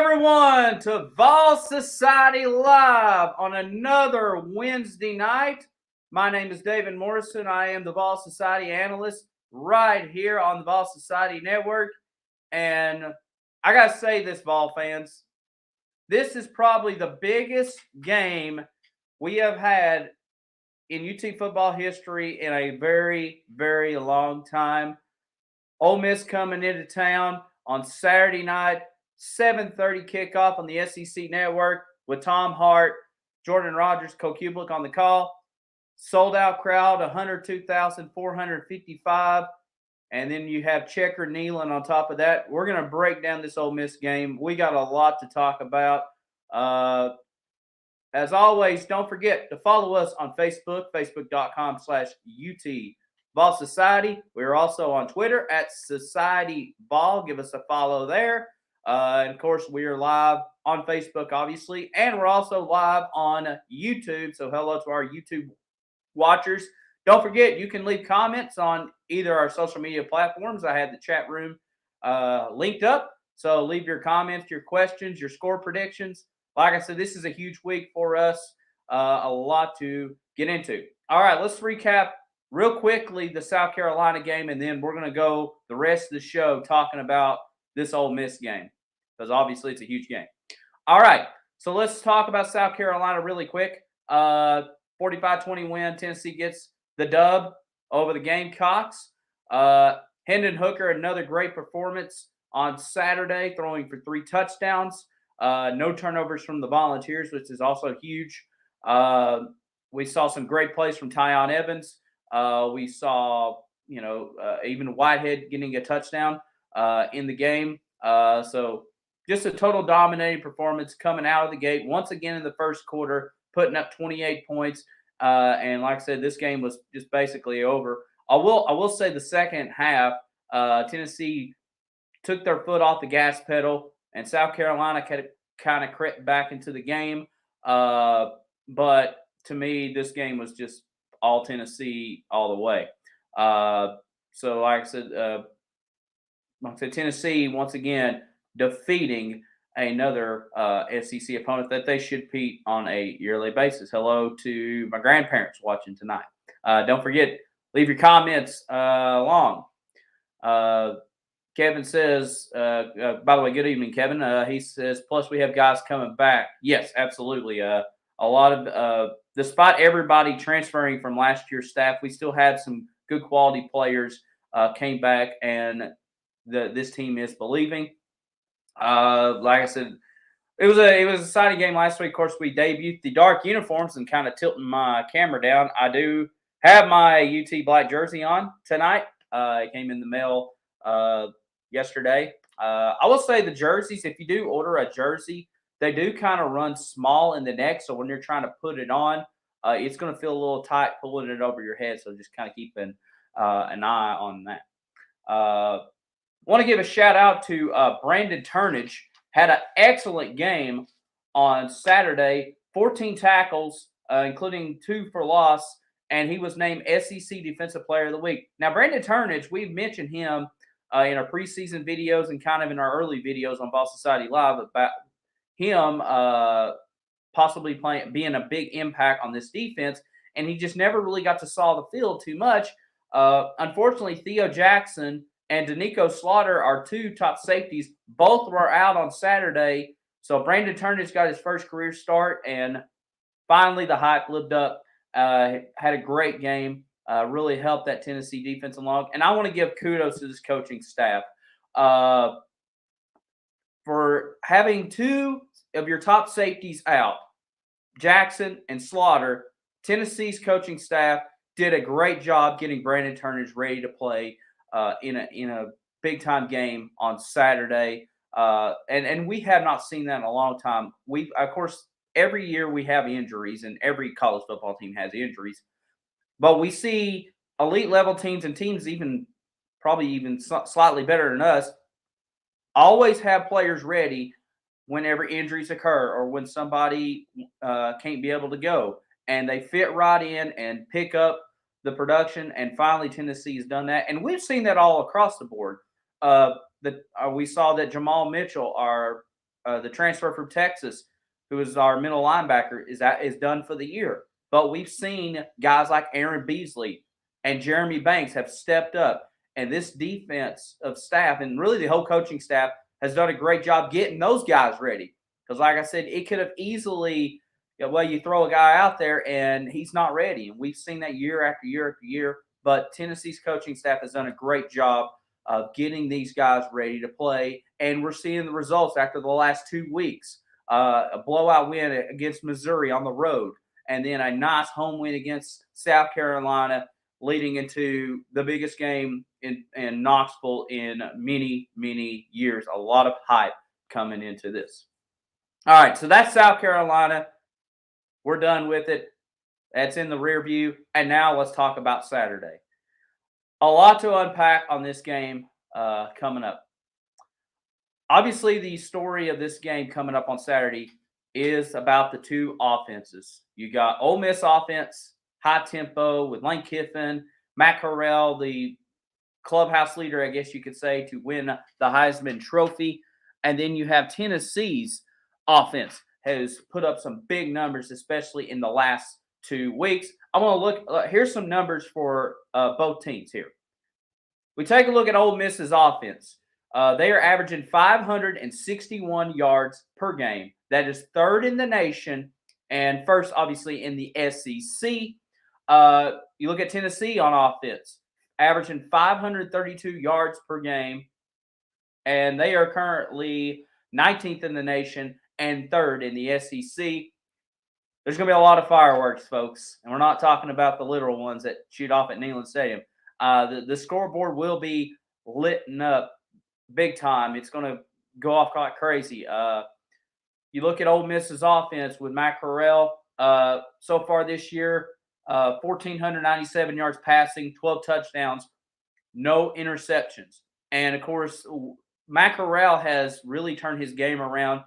everyone to Vol Society Live on another Wednesday night. My name is David Morrison. I am the Vol Society analyst right here on the Vol Society Network. And I got to say this, Vol fans, this is probably the biggest game we have had in UT football history in a very, very long time. Ole Miss coming into town on Saturday night, 7:30 kickoff on the SEC Network with Tom Hart, Jordan Rogers, co-Kublik on the call. Sold out crowd, 102,455. And then you have Checker Nealon on top of that. We're going to break down this Ole Miss game. We got a lot to talk about. As always, don't forget to follow us on Facebook, facebook.com/UT Vol Society. We're also on Twitter at Society Vol. Give us a follow there. And of course, we are live on Facebook, obviously, and we're also live on YouTube. So hello to our YouTube watchers. Don't forget, you can leave comments on either our social media platforms. I have the chat room linked up. So leave your comments, your questions, your score predictions. Like I said, this is a huge week for us. A lot to get into. All right, let's recap real quickly the South Carolina game, and then we're going to go the rest of the show talking about this Ole Miss game because obviously it's a huge game. All right, so let's talk about South Carolina really quick. 45-20 win. Tennessee gets the dub over the Gamecocks. Hendon Hooker, another great performance on Saturday, throwing for 3 touchdowns. No turnovers from the Volunteers, which is also huge. We saw some great plays from Tyon Evans. We saw, even Whitehead getting a touchdown in the game. So just a total dominating performance coming out of the gate. Once again in the first quarter, putting up 28 points. And like I said, this game was just basically over. I will say the second half, Tennessee took their foot off the gas pedal, and South Carolina kind of crept back into the game. But to me, this game was just all Tennessee all the way. So like I said, Tennessee once again defeating another SEC opponent that they should beat on a yearly basis. Hello to my grandparents watching tonight. Don't forget, leave your comments along. Kevin says, by the way, good evening, Kevin. He says, plus we have guys coming back. Yes, absolutely. A lot of, despite everybody transferring from last year's staff, we still had some good quality players came back, and this team is believing. Like I said, it was an exciting game last week. Of course, we debuted the dark uniforms and kind of tilting my camera down. I do have my UT black jersey on tonight. It came in the mail yesterday. I will say the jerseys, if you do order a jersey, they do kind of run small in the neck. So when you're trying to put it on, it's going to feel a little tight pulling it over your head. So just kind of keep an eye on that. Want to give a shout out to Brandon Turnage. Had an excellent game on Saturday, 14 tackles, including 2 for loss, and he was named SEC Defensive Player of the Week. Now, Brandon Turnage, we've mentioned him in our preseason videos and kind of in our early videos on Vol Society Live about him possibly being a big impact on this defense, and he just never really got to saw the field too much. Unfortunately, Theo Jackson and Danico Slaughter, our 2 top safeties, both were out on Saturday. So Brandon Turnage got his first career start, and finally the hype lived up. Had a great game. Really helped that Tennessee defense along. And I want to give kudos to this coaching staff for having 2 of your top safeties out, Jackson and Slaughter. Tennessee's coaching staff did a great job getting Brandon Turnage ready to play in a big time game on Saturday, and we have not seen that in a long time. Of course, every year we have injuries, and every college football team has injuries, but we see elite level teams and teams probably even slightly better than us always have players ready whenever injuries occur or when somebody can't be able to go, and they fit right in and pick up the production, and finally Tennessee has done that, and we've seen that all across the board. We saw that Jamal Mitchell, our the transfer from Texas, who is our middle linebacker, is done for the year. But we've seen guys like Aaron Beasley and Jeremy Banks have stepped up, and this defense of staff and really the whole coaching staff has done a great job getting those guys ready. Because, like I said, it could have easily, you throw a guy out there and he's not ready, and we've seen that year after year after year. But Tennessee's coaching staff has done a great job of getting these guys ready to play, and we're seeing the results after the last 2 weeks. A blowout win against Missouri on the road, and then a nice home win against South Carolina, leading into the biggest game in Knoxville in many, many years. A lot of hype coming into this. All right, so that's South Carolina. We're done with it. That's in the rear view. And now let's talk about Saturday. A lot to unpack on this game coming up. Obviously, the story of this game coming up on Saturday is about the two offenses. You got Ole Miss offense, high tempo with Lane Kiffin, Matt Corral, the clubhouse leader, I guess you could say, to win the Heisman Trophy. And then you have Tennessee's offense, has put up some big numbers, especially in the last 2 weeks. I want to look. Here's some numbers for both teams here. We take a look at Ole Miss's offense. They are averaging 561 yards per game. That is third in the nation and first, obviously, in the SEC. You look at Tennessee on offense, averaging 532 yards per game, and they are currently 19th in the nation and third in the SEC. There's going to be a lot of fireworks, folks, and we're not talking about the literal ones that shoot off at Neyland Stadium. The scoreboard will be lit up big time. It's going to go off like crazy. You look at Ole Miss's offense with Matt Corral. So far this year, 1,497 yards passing, 12 touchdowns, no interceptions. And, of course, Matt Corral has really turned his game around.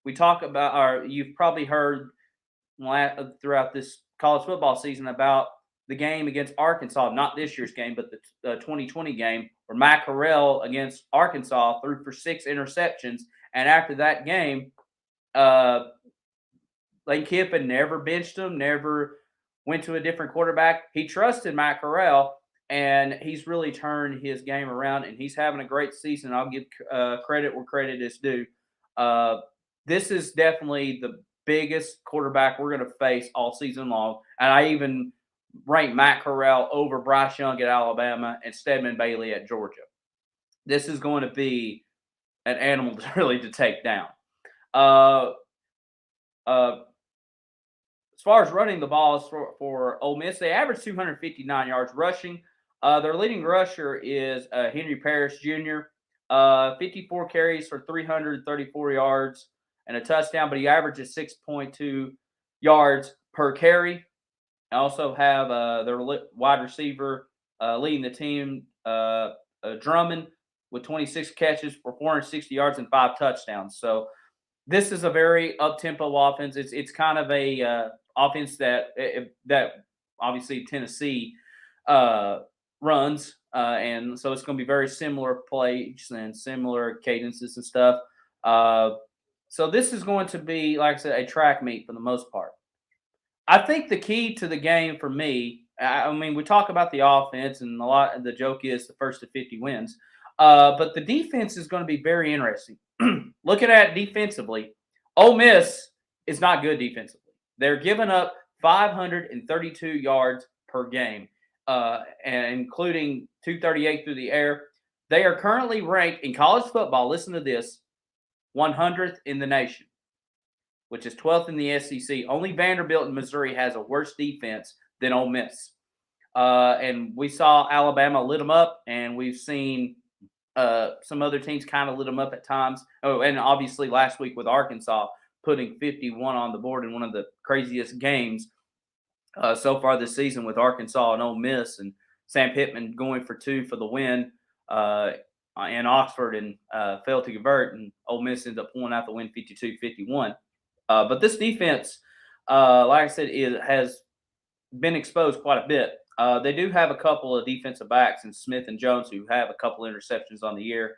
We talk about, or you've probably heard throughout this college football season about the game against Arkansas, not this year's game, but the 2020 game, where Matt Corral against Arkansas threw for 6 interceptions. And after that game, Lane Kiffin never benched him, never went to a different quarterback. He trusted Matt Corral, and he's really turned his game around, and he's having a great season. I'll give credit where credit is due. This is definitely the biggest quarterback we're going to face all season long, and I even rank Matt Corral over Bryce Young at Alabama and Stedman Bailey at Georgia. This is going to be an animal to take down. As far as running the balls for Ole Miss, they average 259 yards rushing. Their leading rusher is Henry Parrish Jr., 54 carries for 334 yards and a touchdown, but he averages 6.2 yards per carry. I also have their wide receiver leading the team, Drummond, with 26 catches for 460 yards and 5 touchdowns. So this is a very up-tempo offense. It's kind of a offense that obviously Tennessee runs, and so it's going to be very similar plays and similar cadences and stuff. So this is going to be, like I said, a track meet for the most part. I think the key to the game for me, I mean, we talk about the offense, and the joke is the first to 50 wins. But the defense is going to be very interesting. Looking at it defensively, Ole Miss is not good defensively. They're giving up 532 yards per game, and including 238 through the air. They are currently ranked in college football, listen to this, 100th in the nation, which is 12th in the SEC. Only Vanderbilt and Missouri has a worse defense than Ole Miss. And we saw Alabama lit them up, and we've seen some other teams kind of lit them up at times. Oh, and obviously last week with Arkansas putting 51 on the board in one of the craziest games so far this season with Arkansas and Ole Miss, and Sam Pittman going for 2 for the win in Oxford and failed to convert, and Ole Miss ended up pulling out the win 52-51. But this defense, like I said, has been exposed quite a bit. They do have a couple of defensive backs in Smith and Jones who have a couple interceptions on the year.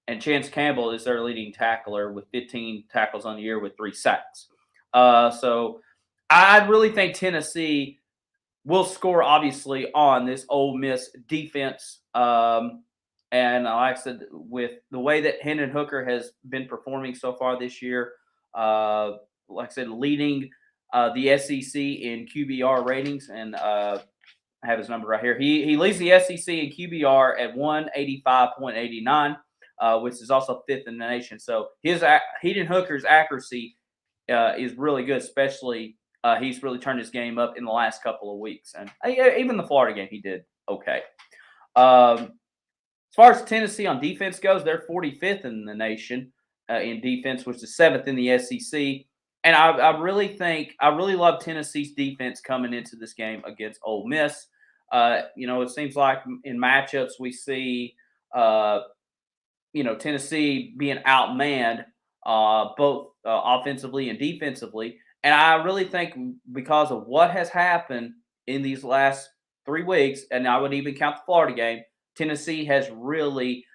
and Chance Campbell is their leading tackler with 15 tackles on the year with 3 sacks. So I really think Tennessee will score, obviously, on this Ole Miss defense. And like I said, with the way that Hendon Hooker has been performing so far this year, like I said, leading the SEC in QBR ratings, and I have his number right here. He leads the SEC in QBR at 185.89, which is also fifth in the nation. So Hendon Hooker's accuracy is really good, especially he's really turned his game up in the last couple of weeks. And even the Florida game, he did okay. As far as Tennessee on defense goes, they're 45th in the nation in defense, which is 7th in the SEC. And I really love Tennessee's defense coming into this game against Ole Miss. It seems like in matchups we see, Tennessee being outmanned both offensively and defensively. And I really think because of what has happened in these last 3 weeks, and I would even count the Florida game, Tennessee has really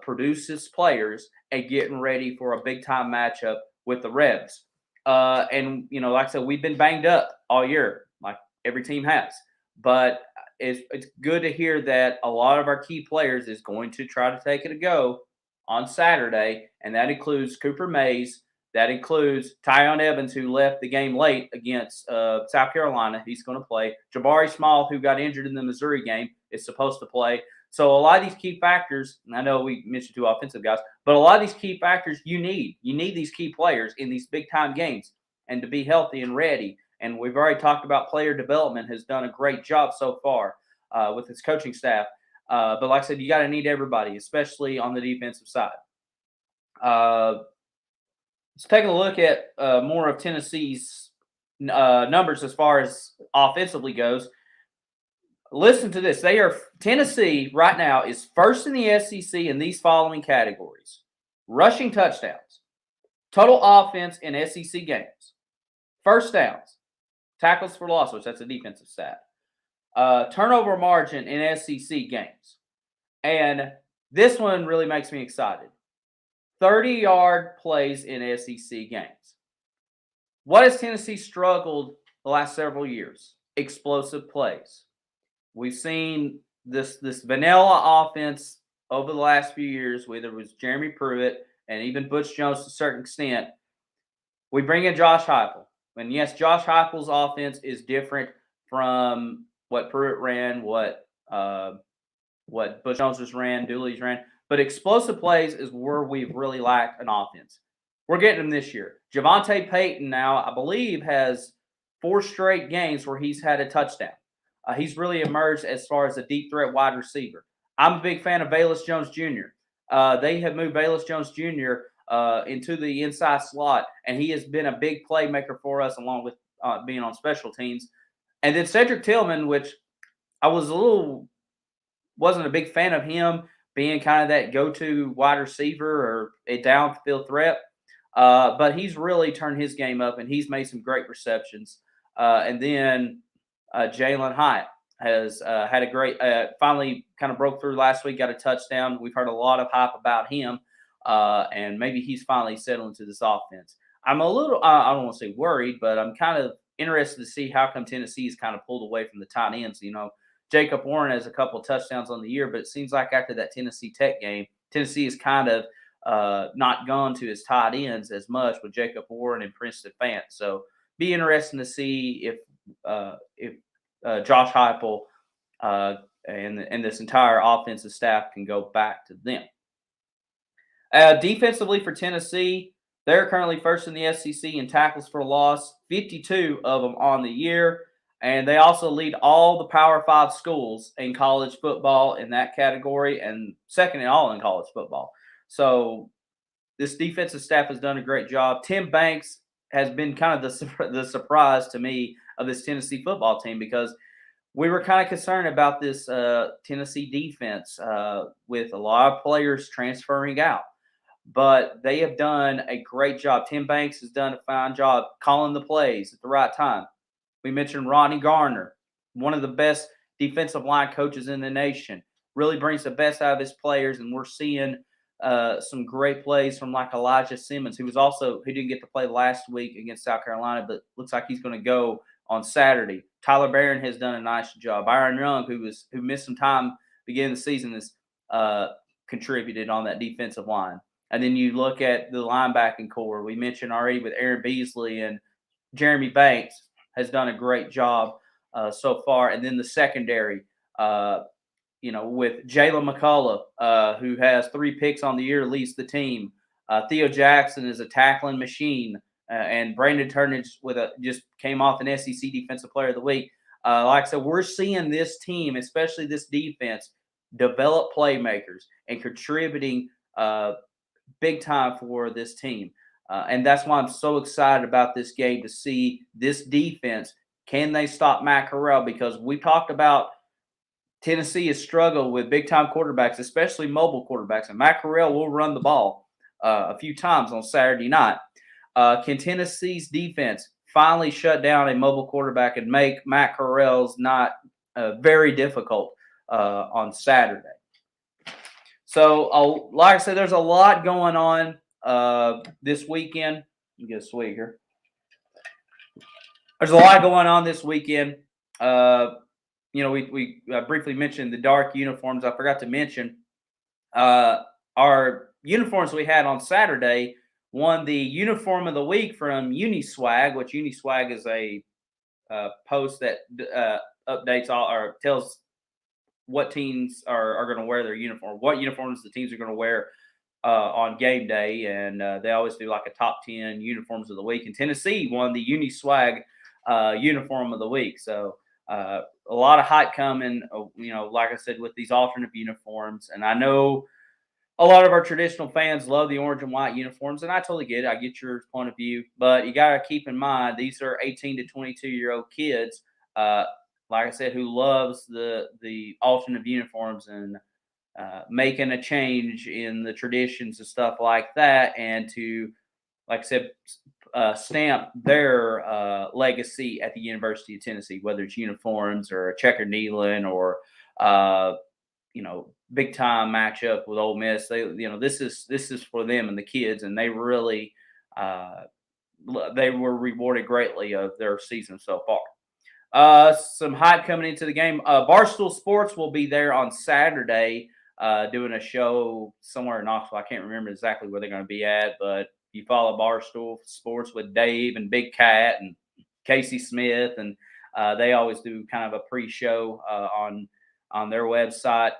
produced its players and getting ready for a big-time matchup with the Rebs. And like I said, we've been banged up all year, like every team has. But it's good to hear that a lot of our key players is going to try to take it a go on Saturday, and that includes Cooper Mays. That includes Tyon Evans, who left the game late against South Carolina. He's going to play. Jabari Small, who got injured in the Missouri game, is supposed to play. So a lot of these key factors, and I know we mentioned 2 offensive guys, but a lot of these key factors you need. You need these key players in these big-time games and to be healthy and ready. And we've already talked about player development has done a great job so far with its coaching staff. But like I said, you got to need everybody, especially on the defensive side. Let's take a look at more of Tennessee's numbers as far as offensively goes. Listen to this. Tennessee right now is first in the SEC in these following categories: rushing touchdowns, total offense in SEC games, first downs, tackles for loss, which that's a defensive stat, turnover margin in SEC games. And this one really makes me excited. 30-yard plays in SEC games. What has Tennessee struggled the last several years? Explosive plays. We've seen this vanilla offense over the last few years, whether it was Jeremy Pruitt and even Butch Jones to a certain extent. We bring in Josh Heupel. And yes, Josh Heupel's offense is different from what Pruitt ran, what Butch Jones ran, Dooley's ran. But explosive plays is where we've really lacked an offense. We're getting them this year. Javonte Payton now, I believe, has 4 straight games where he's had a touchdown. He's really emerged as far as a deep threat wide receiver. I'm a big fan of Velus Jones Jr. They have moved Velus Jones Jr. Into the inside slot, and he has been a big playmaker for us, along with being on special teams. And then Cedric Tillman, which I wasn't a big fan of him being kind of that go-to wide receiver or a downfield threat. But he's really turned his game up, and he's made some great receptions. And then Jalen Hyatt has had a great finally kind of broke through last week, got a touchdown. We've heard a lot of hype about him, and maybe he's finally settled into this offense. I'm a little, I don't want to say worried, but I'm kind of interested to see how come Tennessee's kind of pulled away from the tight ends. Jacob Warren has a couple of touchdowns on the year, but it seems like after that Tennessee Tech game, Tennessee has kind of not gone to his tight ends as much with Jacob Warren and Princeton Fant. So be interesting to see if Josh Heupel and this entire offensive staff can go back to them. Defensively for Tennessee, they're currently first in the SEC in tackles for loss, 52 of them on the year. And they also lead all the Power 5 schools in college football in that category, and second in all in college football. So this defensive staff has done a great job. Tim Banks has been kind of the surprise to me of this Tennessee football team, because we were kind of concerned about this Tennessee defense with a lot of players transferring out. But they have done a great job. Tim Banks has done a fine job calling the plays at the right time. We mentioned Ronnie Garner, one of the best defensive line coaches in the nation, really brings the best out of his players, and we're seeing some great plays from like Elijah Simmons, who didn't get to play last week against South Carolina, but looks like he's going to go on Saturday. Tyler Barron has done a nice job. Byron Young, who missed some time beginning of the season, has contributed on that defensive line. And then you look at the linebacking core. We mentioned already with Aaron Beasley and Jeremy Banks has done a great job so far. And then the secondary, with Jalen McCullough, who has 3 picks on the year, leads the team. Theo Jackson is a tackling machine. And Brandon Turnage just came off an SEC Defensive Player of the Week. Like I said, we're seeing this team, especially this defense, develop playmakers and contributing big time for this team. And that's why I'm so excited about this game, to see this defense. Can they stop Matt Corral? Because we talked about Tennessee has struggled with big-time quarterbacks, especially mobile quarterbacks, and Matt Corral will run the ball a few times on Saturday night. Can Tennessee's defense finally shut down a mobile quarterback and make Matt Corral's not very difficult on Saturday? So, like I said, there's a lot going on this weekend. Let me get a swig here. There's a lot going on this weekend. We briefly mentioned the dark uniforms. I forgot to mention our uniforms we had on Saturday won the Uniform of the Week from Uniswag, which Uniswag is a post that updates all or tells what teams are going to wear their uniform, what uniforms the teams are going to wear on game day, and they always do like a top 10 uniforms of the week. And Tennessee won the Uniswag Uniform of the Week. So a lot of hype coming, like I said, with these alternate uniforms. And I know a lot of our traditional fans love the orange and white uniforms, and I totally get it. I get your point of view, but you got to keep in mind these are 18 to 22-year-old kids, like I said, who loves the alternate uniforms and making a change in the traditions and stuff like that, and to, like I said, stamp their legacy at the University of Tennessee, whether it's uniforms or a checker kneeling or big time matchup with Ole Miss. This is for them and the kids, and they really they were rewarded greatly of their season so far. Some hype coming into the game. Barstool Sports will be there on Saturday doing a show somewhere in Knoxville. I can't remember exactly where they're going to be at, but you follow Barstool Sports with Dave and Big Cat and Casey Smith, and they always do kind of a pre-show on their website.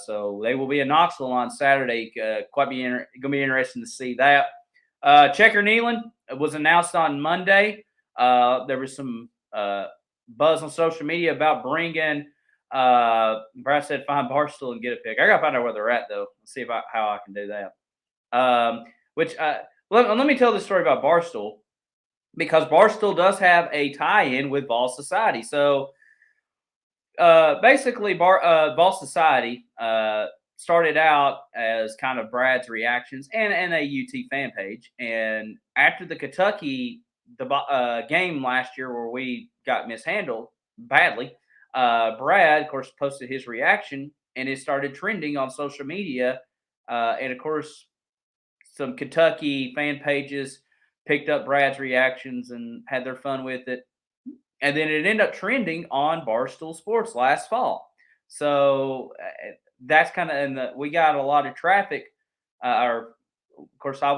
So they will be in Knoxville on Saturday. Going to be interesting to see that. Checker kneeling was announced on Monday. There was some buzz on social media about bringing. Brad said find Barstool and get a pick. I got to find out where they're at though. Let's see how I can do that. Let me tell the story about Barstool, because Barstool does have a tie-in with Vol Society. So basically, Vol Society started out as kind of Brad's reactions and a UT fan page. And after the Kentucky game last year where we got mishandled badly, Brad, of course, posted his reaction, and it started trending on social media. And of course, some Kentucky fan pages picked up Brad's reactions and had their fun with it. And then it ended up trending on Barstool Sports last fall. So that's kind of, and we got a lot of traffic. Of course, I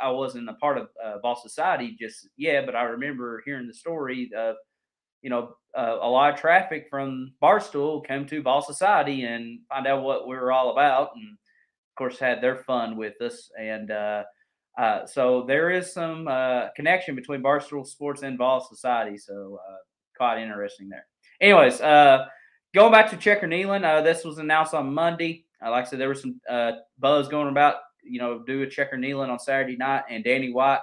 wasn't a part of Vol Society just yet, but I remember hearing the story of, a lot of traffic from Barstool came to Vol Society and find out what we were all about, and of course had their fun with us. And so there is some connection between Barstool Sports and Vol Society. So quite interesting there. Anyways, going back to checker kneeling, this was announced on Monday. Like I said, there was some buzz going about, do a checker kneeling on Saturday night, and Danny White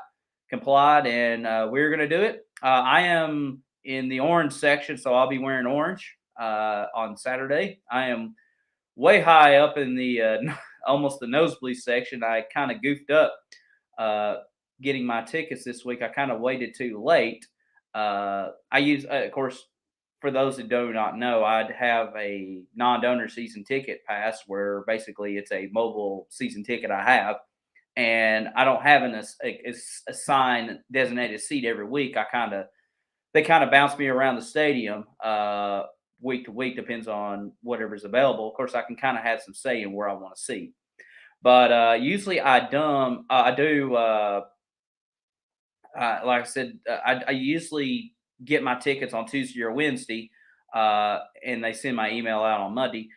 complied, and we're going to do it. I am in the orange section, so I'll be wearing orange on Saturday. I am way high up in the almost the nosebleed section. I kind of goofed up getting my tickets this week. I kind of waited too late. I use, of course, for those that do not know, I'd have a non-donor season ticket pass where basically it's a mobile season ticket I have, and I don't have an assigned designated seat every week. They kind of bounce me around the stadium week to week, depends on whatever's available. Of course, I can kind of have some say in where I want to see, but usually I do. Like I said, I usually get my tickets on Tuesday or Wednesday, and they send my email out on Monday.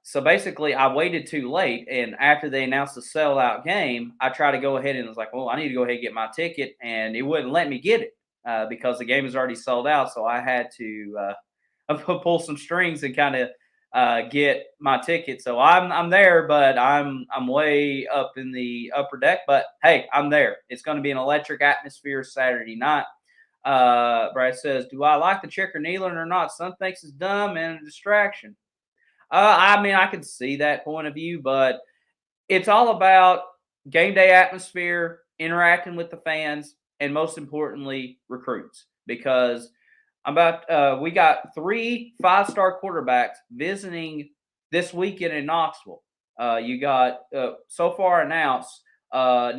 So basically, I waited too late, and after they announced the sellout game, I tried to go ahead and was like, "Well, I need to go ahead and get my ticket," and it wouldn't let me get it because the game is already sold out. So I had to pull some strings and kind of get my ticket. So I'm there, but I'm way up in the upper deck. But hey, I'm there. It's going to be an electric atmosphere Saturday night. Brad says, "Do I like the checker kneeling or not? Some thinks it's dumb and a distraction." I mean, I can see that point of view, but it's all about game day atmosphere, interacting with the fans, and most importantly, recruits. Because we got 3 5-star quarterbacks visiting this weekend in Knoxville. You got so far announced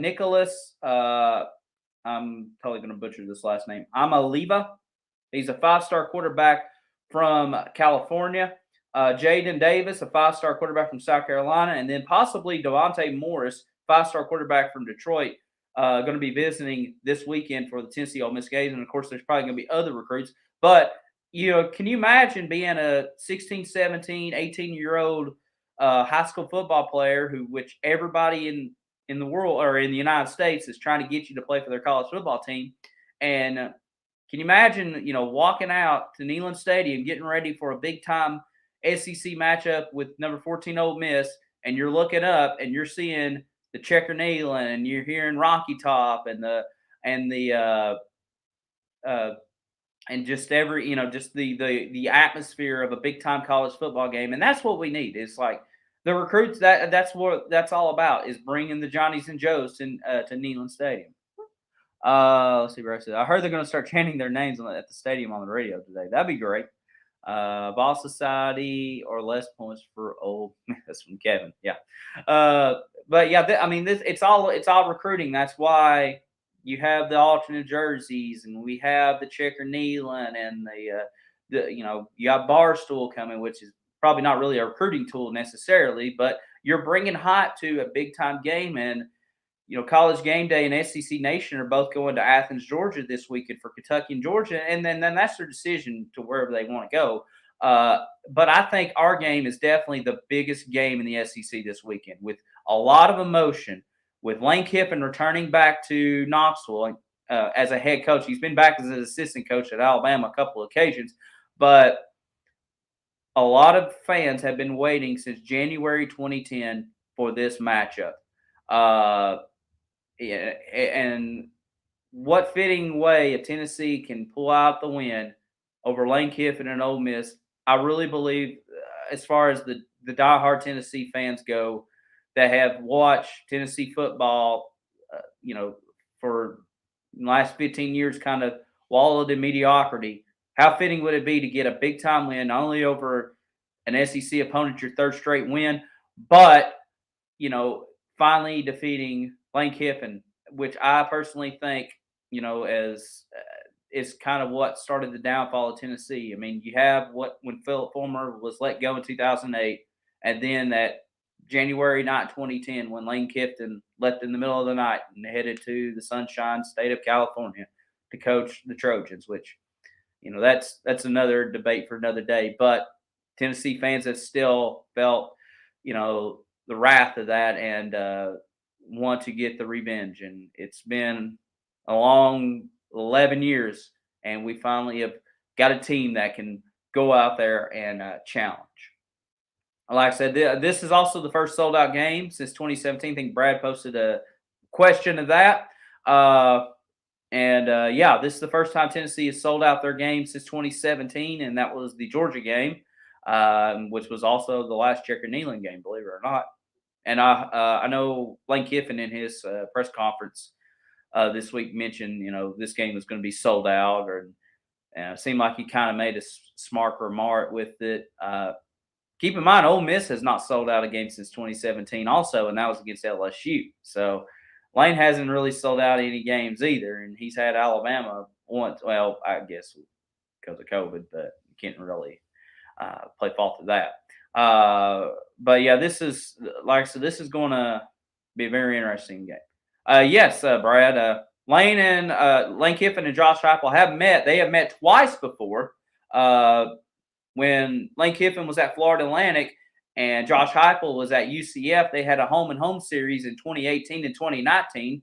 Nicholas. I'm totally going to butcher this last name. Amaliva. He's a 5-star quarterback from California. Jaden Davis, a 5-star quarterback from South Carolina, and then possibly Devontae Morris, 5-star quarterback from Detroit, going to be visiting this weekend for the Tennessee Ole Miss games. And of course, there's probably going to be other recruits. But can you imagine being a 16, 17, 18-year-old high school football player which everybody in the world or in the United States is trying to get you to play for their college football team, and can you imagine, walking out to Neyland Stadium, getting ready for a big time SEC matchup with number 14 Ole Miss, and you're looking up and you're seeing the checker kneeling, and you're hearing Rocky Top and and just just the atmosphere of a big time college football game, and that's what we need. It's like the recruits that's what that's all about, is bringing the Johnnies and Joes to Neyland Stadium. Let's see, Bryce said, I heard they're going to start chanting their names at the stadium on the radio today. That'd be great. Ball Society or less points for old. That's from Kevin. Yeah. But yeah, I mean, it's all recruiting. That's why you have the alternate jerseys, and we have the checker kneeling, and you got Barstool coming, which is probably not really a recruiting tool necessarily, but you're bringing hype to a big time game. And College Game Day and SEC Nation are both going to Athens, Georgia this weekend for Kentucky and Georgia, and then that's their decision to wherever they want to go. But I think our game is definitely the biggest game in the SEC this weekend, with a lot of emotion, with Lane Kiffin returning back to Knoxville as a head coach. He's been back as an assistant coach at Alabama a couple of occasions, but a lot of fans have been waiting since January 2010 for this matchup. Yeah, and what fitting way if Tennessee can pull out the win over Lane Kiffin and Ole Miss? I really believe, as far as the diehard Tennessee fans go, that have watched Tennessee football, for the last 15 years, kind of wallowed in mediocrity. How fitting would it be to get a big time win, not only over an SEC opponent, your third straight win, but finally defeating Lane Kiffin, which I personally think, as is kind of what started the downfall of Tennessee. I mean, you have when Philip Fulmer was let go in 2008, and then that January night 2010 when Lane Kiffin left in the middle of the night and headed to the Sunshine State of California to coach the Trojans, which that's another debate for another day. But Tennessee fans have still felt the wrath of that, and want to get the revenge. And it's been a long 11 years, and we finally have got a team that can go out there and challenge. Like I said, this is also the first sold out game since 2017. I think Brad posted a question of that. Yeah, this is the first time Tennessee has sold out their game since 2017, and that was the Georgia game, which was also the last checker kneeling game, believe it or not. And I know Lane Kiffin in his press conference this week mentioned, this game was going to be sold out, And it seemed like he kind of made a smart remark with it. Keep in mind, Ole Miss has not sold out a game since 2017 also, and that was against LSU. So Lane hasn't really sold out any games either, and he's had Alabama once. Well, I guess because of COVID, but you can't really play fault to that. But yeah, this is, like I said, this is going to be a very interesting game. Yes, Brad. Lane Kiffin and Josh Heupel have met. They have met twice before. When Lane Kiffin was at Florida Atlantic and Josh Heupel was at UCF, they had a home and home series in 2018 and 2019.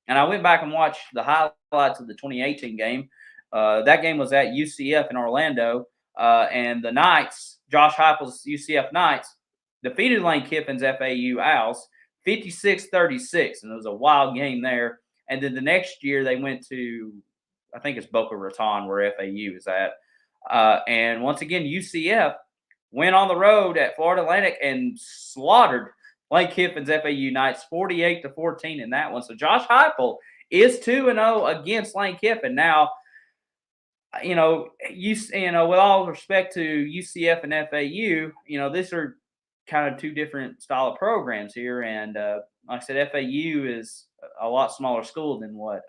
And I went back and watched the highlights of the 2018 game. That game was at UCF in Orlando, and the Knights, Josh Heupel's UCF Knights, defeated Lane Kiffin's FAU Owls 56-36, and it was a wild game there. And then the next year they went to, I think it's Boca Raton where FAU is at. And once again, UCF went on the road at Florida Atlantic and slaughtered Lane Kiffin's FAU Knights 48-14 in that one. So Josh Heupel is 2-0 against Lane Kiffin. Now, with all respect to UCF and FAU, these are kind of two different style of programs here. And like I said, FAU is a lot smaller school than what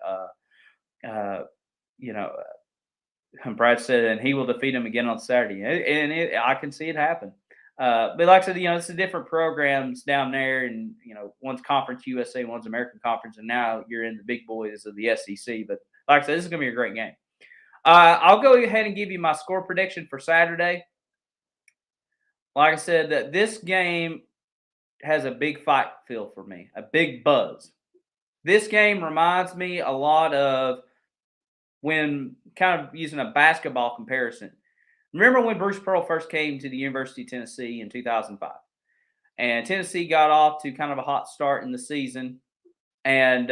Brad said, and he will defeat him again on Saturday. And I can see it happen. But like I said, it's the different programs down there, and one's Conference USA, one's American Conference, and now you're in the big boys of the SEC. But like I said, this is going to be a great game. I'll go ahead and give you my score prediction for Saturday. Like I said, that this game has a big fight feel for me, a big buzz. This game reminds me a lot of, when kind of using a basketball comparison. Remember when Bruce Pearl first came to the University of Tennessee in 2005? And Tennessee got off to kind of a hot start in the season. And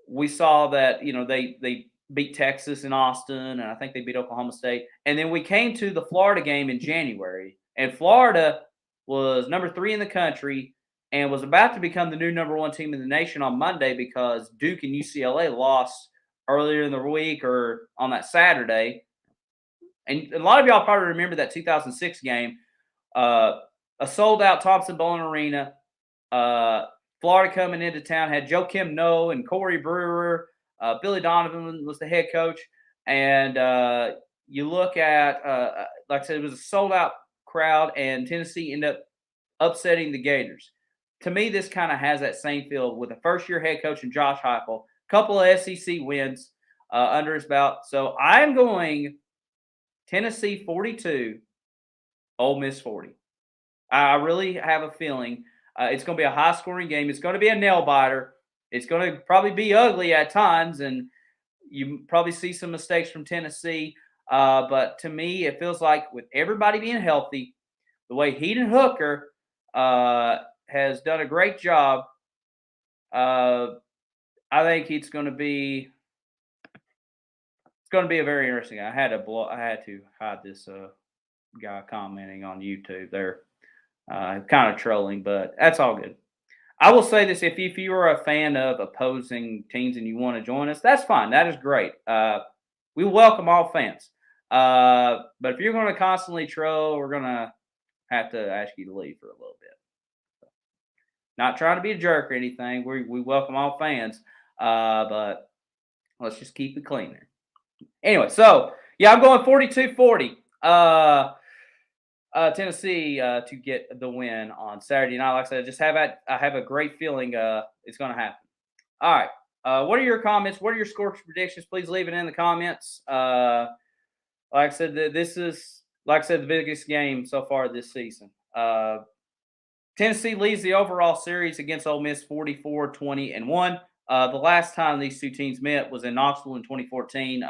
we saw that, they beat Texas in Austin, and I think they beat Oklahoma State. And then we came to the Florida game in January, and Florida was number 3 in the country and was about to become the new number 1 team in the nation on Monday because Duke and UCLA lost earlier in the week or on that Saturday. And a lot of y'all probably remember that 2006 game, a sold-out Thompson-Boling Arena. Florida coming into town had Joakim Noah and Corey Brewer. Billy Donovan was the head coach. And you look at, like I said, it was a sold-out crowd, and Tennessee ended up upsetting the Gators. To me, this kind of has that same feel with a first-year head coach and Josh Heupel. Couple of SEC wins under his belt. So I'm going Tennessee 42, Ole Miss 40. I really have a feeling it's going to be a high-scoring game. It's going to be a nail-biter. It's going to probably be ugly at times, and you probably see some mistakes from Tennessee. But to me, it feels like with everybody being healthy, the way Heaton Hooker has done a great job, I think it's going to be a very interesting. I had to hide this guy commenting on YouTube there, kind of trolling, but that's all good. I will say this: if you are a fan of opposing teams and you want to join us, that's fine. That is great. We welcome all fans. But if you're going to constantly troll, we're going to have to ask you to leave for a little bit. Not trying to be a jerk or anything. We welcome all fans. But let's just keep it clean there. Anyway, so yeah, I'm going 42-40. Tennessee to get the win on Saturday night. Like I said, I have a great feeling it's going to happen. All right. What are your comments? What are your score predictions? Please leave it in the comments. Like I said, this is the biggest game so far this season. Tennessee leads the overall series against Ole Miss 44-20-1. The last time these two teams met was in Knoxville in 2014.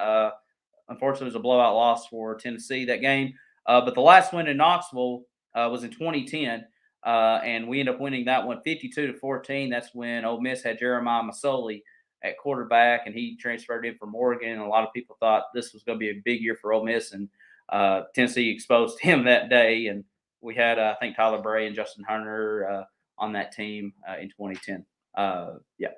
Unfortunately, it was a blowout loss for Tennessee that game. But the last win in Knoxville was in 2010, and we ended up winning that one 52-14. That's when Ole Miss had Jeremiah Masoli at quarterback, and he transferred in from Oregon. And a lot of people thought this was going to be a big year for Ole Miss, and Tennessee exposed him that day. And we had, I think, Tyler Bray and Justin Hunter on that team in 2010. Yeah.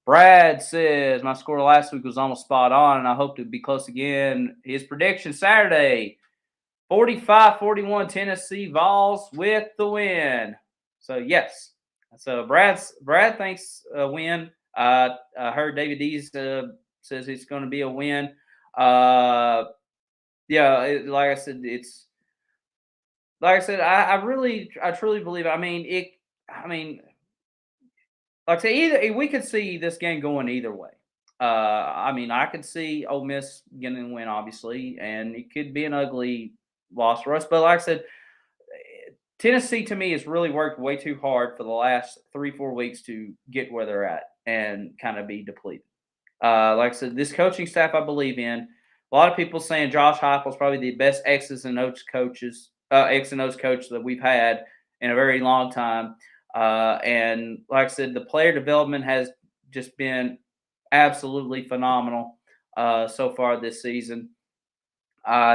Brad says, my score last week was almost spot on, and I hope to be close again. His prediction Saturday, 45-41 Tennessee Vols with the win. So, yes. So, Brad thinks a win. I heard David Dees says it's going to be a win. Like I said, I truly believe. I mean, like I say, either we could see this game going either way. I could see Ole Miss getting the win, obviously, and it could be an ugly loss for us. But like I said, Tennessee to me has really worked way too hard for the last 3-4 weeks to get where they're at and kind of be depleted. Like I said, this coaching staff I believe in. A lot of people saying Josh Heupel is probably the best X's and O's X and O's coach that we've had in a very long time. And like I said, the player development has just been absolutely phenomenal so far this season.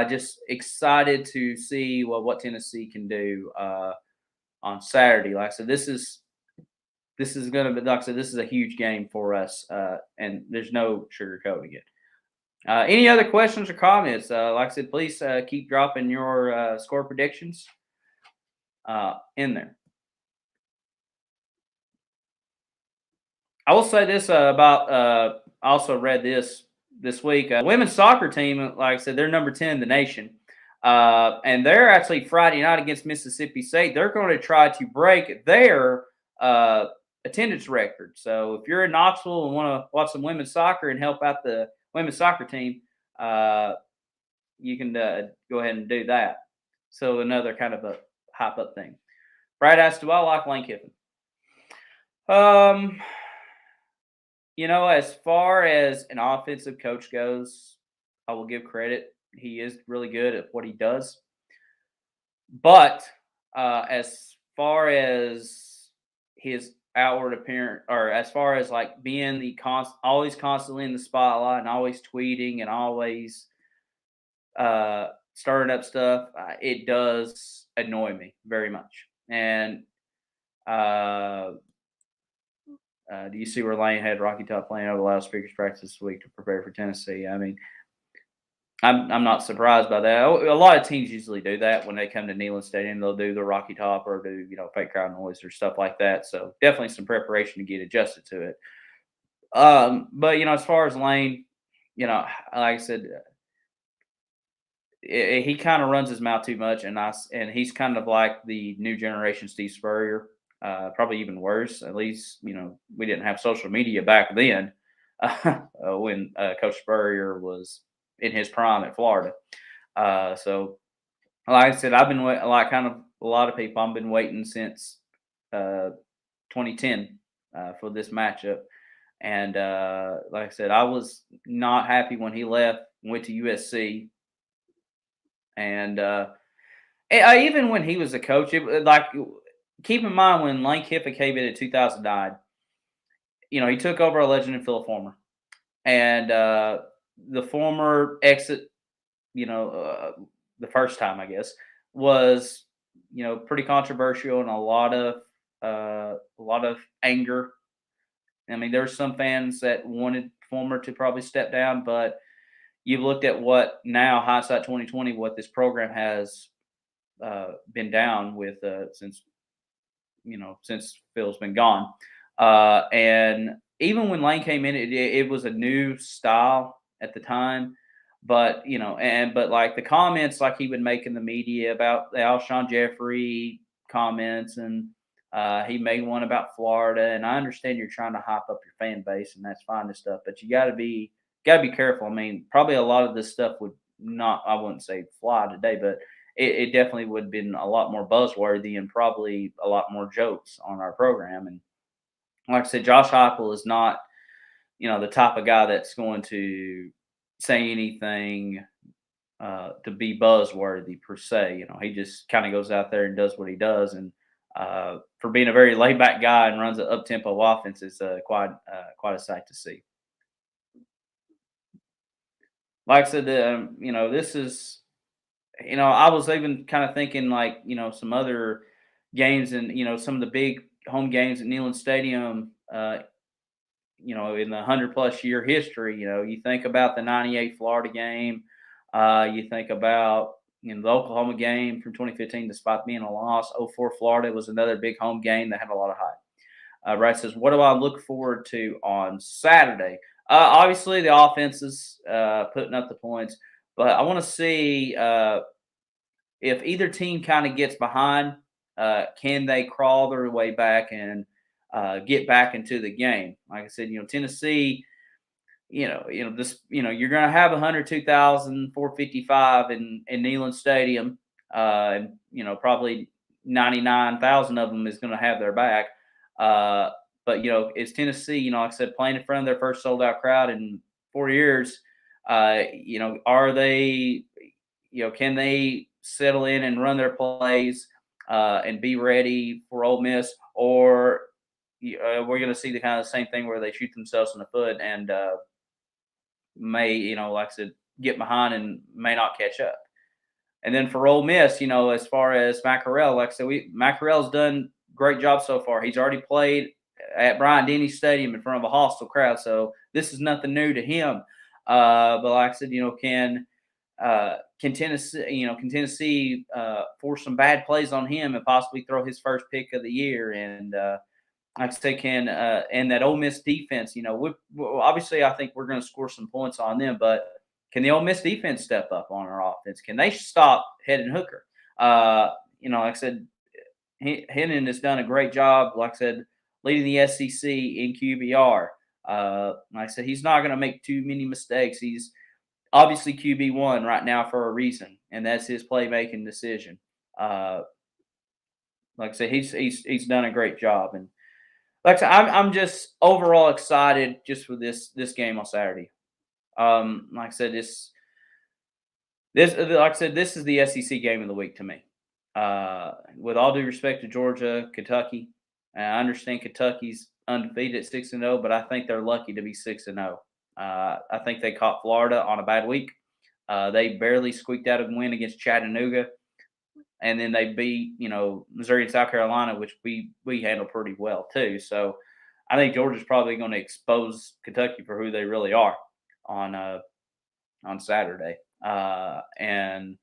Just excited to see what Tennessee can do on Saturday. Like I said, this is going to be, like I said, this is a huge game for us, and there's no sugarcoating it. Any other questions or comments? Like I said, please keep dropping your score predictions in there. I will say this about. I also read this week. Women's soccer team, like I said, they're number 10 in the nation, and they're actually Friday night against Mississippi State. They're going to try to break their attendance record. So if you're in Knoxville and want to watch some women's soccer and help out the women's soccer team, you can go ahead and do that. So another kind of a hype up thing. Brad asked, "Do I like Lane Kiffin?" As far as an offensive coach goes, I will give credit. He is really good at what he does. But as far as his outward appearance, or as far as like being always constantly in the spotlight and always tweeting and always starting up stuff, it does annoy me very much. And do you see where Lane had Rocky Top playing over the loudspeakers practice this week to prepare for Tennessee? I mean, I'm not surprised by that. A lot of teams usually do that when they come to Neyland Stadium. They'll do the Rocky Top or do fake crowd noise or stuff like that. So definitely some preparation to get adjusted to it. But as far as Lane, like I said, he kind of runs his mouth too much, and he's kind of like the new generation Steve Spurrier. Probably even worse. At least we didn't have social media back then when Coach Spurrier was in his prime at Florida. So, like I said, I've been like kind of a lot of people. I've been waiting since 2010 for this matchup, and like I said, I was not happy when he left, went to USC, and even when he was a coach, keep in mind when Lane Kiffin came in 2009, he took over a legend in Philip Former. And the former exit, the first time, I guess, was, pretty controversial and a lot of anger. I mean, there were some fans that wanted Former to probably step down, but you've looked at what now, hindsight 2020, what this program has been down with since Phil's been gone. And even when Lane came in, it was a new style at the time. But but like the comments like he would make in the media about the Alshon Jeffrey comments, and he made one about Florida. And I understand you're trying to hype up your fan base, and that's fine and stuff. But you gotta be careful. I mean, probably a lot of this stuff would not, I wouldn't say fly today, but it definitely would have been a lot more buzzworthy and probably a lot more jokes on our program. And like I said, Josh Heupel is not, the type of guy that's going to say anything to be buzzworthy per se. He just kind of goes out there and does what he does. And for being a very laid back guy and runs an up tempo offense, is quite a sight to see. Like I said, this is. I was even kind of thinking like, some other games and, some of the big home games at Neyland Stadium in the 100+ year history. You think about the '98 Florida game. You think about the Oklahoma game from 2015, despite being a loss. '04 Florida was another big home game that had a lot of hype. Brad says, "What do I look forward to on Saturday?" Obviously, the offense is putting up the points, but I want to see if either team kind of gets behind, can they crawl their way back and get back into the game? Like I said, Tennessee, you're going to have 102,455 in Neyland Stadium, and probably 99,000 of them is going to have their back. But it's Tennessee. Like I said, playing in front of their first sold out crowd in 4 years. Are they? Can they settle in and run their plays and be ready for Ole Miss, or we're going to see the kind of same thing where they shoot themselves in the foot and may, like I said, get behind and may not catch up. And then for Ole Miss, as far as Maccarell, like I said, Maccarell's done a great job so far. He's already played at Bryant-Denny Stadium in front of a hostile crowd, so this is nothing new to him. But like I said, can Tennessee force some bad plays on him and possibly throw his first pick of the year? And like I say, and that Ole Miss defense, obviously I think we're going to score some points on them, but can the Ole Miss defense step up on our offense? Can they stop Hendon Hooker? Like I said, Hendon has done a great job, like I said, leading the SEC in QBR. Like I said, he's not going to make too many mistakes. He's obviously QB1 right now for a reason, and that's his playmaking decision. Like I said, he's done a great job, and like I said, I'm just overall excited just for this game on Saturday. Like I said, this is the SEC game of the week to me. With all due respect to Georgia, Kentucky, and I understand Kentucky's undefeated at 6-0, but I think they're lucky to be 6-0. I think they caught Florida on a bad week. They barely squeaked out a win against Chattanooga, and then they beat Missouri and South Carolina, which we handled pretty well too. So I think Georgia's probably going to expose Kentucky for who they really are on Saturday. And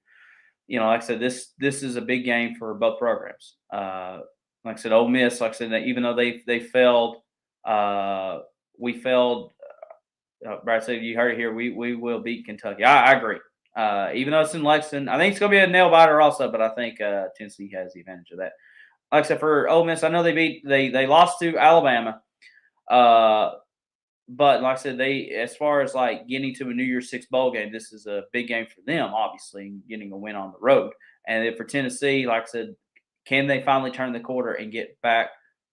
like I said, this is a big game for both programs. Like I said, Ole Miss, like I said, even though they failed, we failed. Brad said, you heard it here. We will beat Kentucky. I agree. Even though it's in Lexington, I think it's going to be a nail biter also. But I think Tennessee has the advantage of that. Like I said, for Ole Miss, I know they lost to Alabama. But like I said, as far as like getting to a New Year's Six bowl game, this is a big game for them, obviously, getting a win on the road. And then for Tennessee, like I said, can they finally turn the corner and get back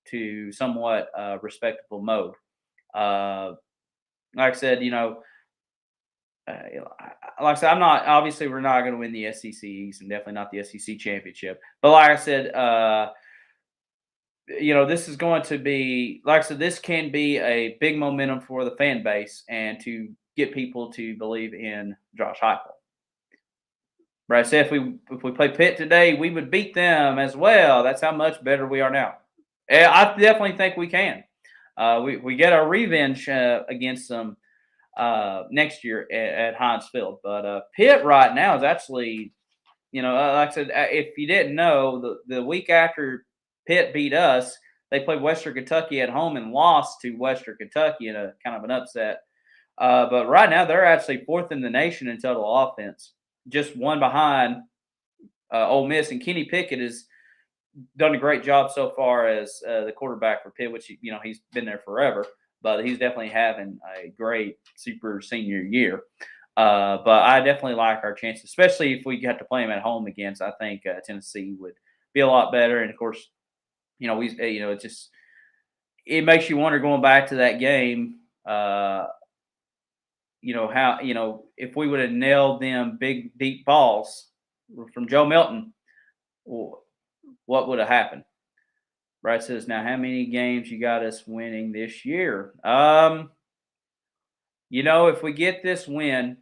to somewhat respectable mode? Like I said, like I said, we're not going to win the SEC East and definitely not the SEC championship. But like I said, this is going to be, like I said, this can be a big momentum for the fan base and to get people to believe in Josh Heupel. Right? Said if we play Pitt today, we would beat them as well. That's how much better we are now. I definitely think we can. We get our revenge against them next year at Heinz Field. But Pitt right now is actually, like I said, if you didn't know, the week after Pitt beat us, they played Western Kentucky at home and lost to Western Kentucky in a kind of an upset. But right now, they're actually fourth in the nation in total offense, just one behind Ole Miss. And Kenny Pickett has done a great job so far as the quarterback for Pitt, which he's been there forever. But he's definitely having a great super senior year. But I definitely like our chances, especially if we got to play him at home against. I think Tennessee would be a lot better. And of course, it makes you wonder going back to that game. How if we would have nailed them big deep balls from Joe Milton, what would have happened? Brad says, now how many games you got us winning this year? If we get this win,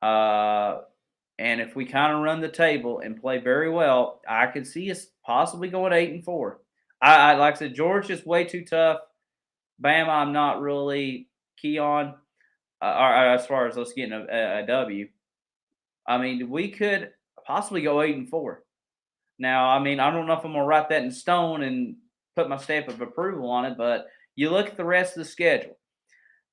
and if we kind of run the table and play very well, I could see us possibly going 8-4. I like I said, Georgia's way too tough. Bama, I'm not really key on. Or as far as us getting a W. I mean, we could possibly go 8-4. Now, I mean, I don't know if I'm gonna write that in stone and put my stamp of approval on it, but you look at the rest of the schedule,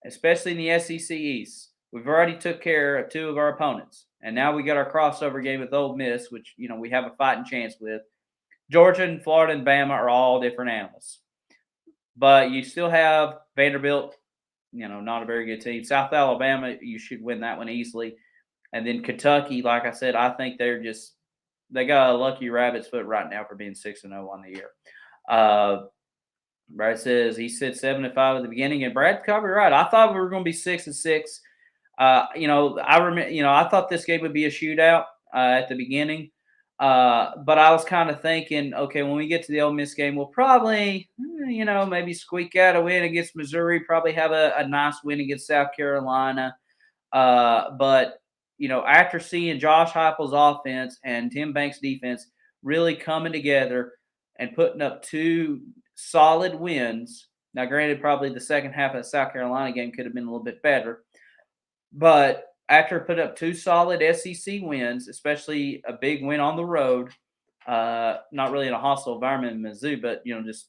especially in the SEC East. We've already took care of two of our opponents, and now we got our crossover game with Ole Miss, which we have a fighting chance with. Georgia and Florida and Bama are all different animals, but you still have Vanderbilt. Not a very good team. South Alabama, you should win that one easily. And then Kentucky, like I said, I think they got a lucky rabbit's foot right now for being 6-0 on the year. Brad says he said 7-5 at the beginning, and Brad's probably right. I thought we were going to be 6-6. I remember. I thought this game would be a shootout at the beginning, but I was kind of thinking, okay, when we get to the Ole Miss game, we'll probably, maybe squeak out a win against Missouri. Probably have a nice win against South Carolina. But after seeing Josh Heupel's offense and Tim Banks' defense really coming together and putting up two solid wins. Now, granted, probably the second half of the South Carolina game could have been a little bit better. But after putting up two solid SEC wins, especially a big win on the road, not really in a hostile environment in Mizzou, but just